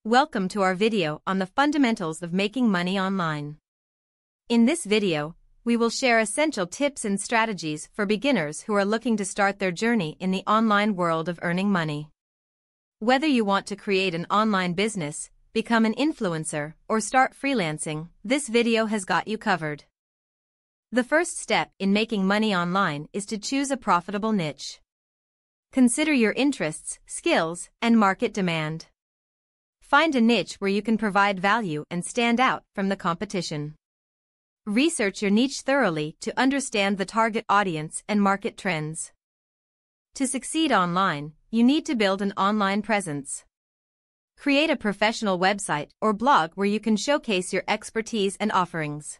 Welcome to our video on the fundamentals of making money online. In this video, we will share essential tips and strategies for beginners who are looking to start their journey in the online world of earning money. Whether you want to create an online business, become an influencer, or start freelancing, this video has got you covered. The first step in making money online is to choose a profitable niche. Consider your interests, skills, and market demand. Find a niche where you can provide value and stand out from the competition. Research your niche thoroughly to understand the target audience and market trends. To succeed online, you need to build an online presence. Create a professional website or blog where you can showcase your expertise and offerings.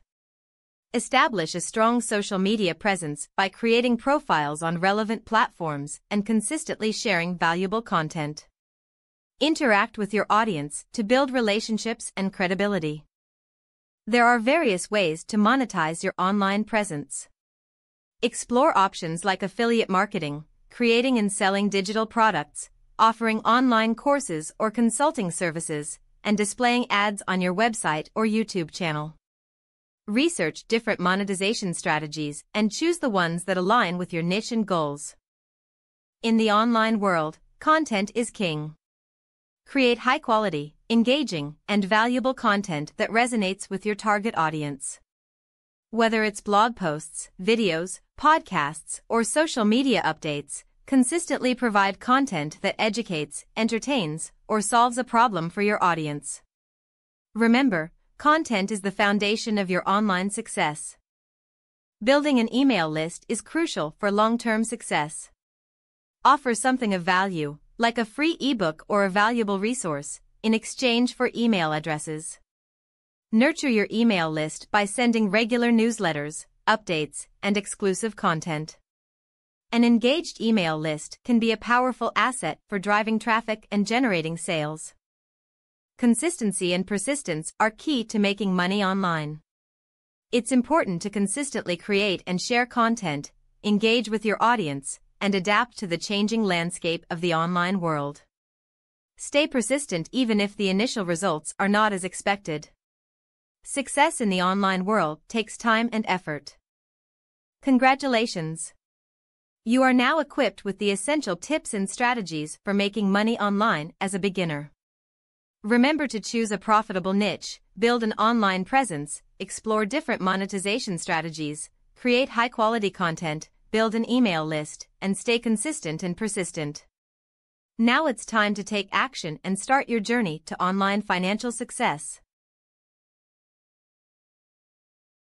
Establish a strong social media presence by creating profiles on relevant platforms and consistently sharing valuable content. Interact with your audience to build relationships and credibility. There are various ways to monetize your online presence. Explore options like affiliate marketing, creating and selling digital products, offering online courses or consulting services, and displaying ads on your website or YouTube channel. Research different monetization strategies and choose the ones that align with your niche and goals. In the online world, content is king. Create high-quality, engaging, and valuable content that resonates with your target audience. Whether it's blog posts, videos, podcasts, or social media updates, consistently provide content that educates, entertains, or solves a problem for your audience. Remember, content is the foundation of your online success. Building an email list is crucial for long-term success. Offer something of value, like a free ebook or a valuable resource, in exchange for email addresses. Nurture your email list by sending regular newsletters, updates, and exclusive content. An engaged email list can be a powerful asset for driving traffic and generating sales. Consistency and persistence are key to making money online. It's important to consistently create and share content, engage with your audience, and adapt to the changing landscape of the online world. Stay persistent even if the initial results are not as expected. Success in the online world takes time and effort. Congratulations! You are now equipped with the essential tips and strategies for making money online as a beginner. Remember to choose a profitable niche, build an online presence, explore different monetization strategies, create high-quality content, build an email list, and stay consistent and persistent. Now it's time to take action and start your journey to online financial success.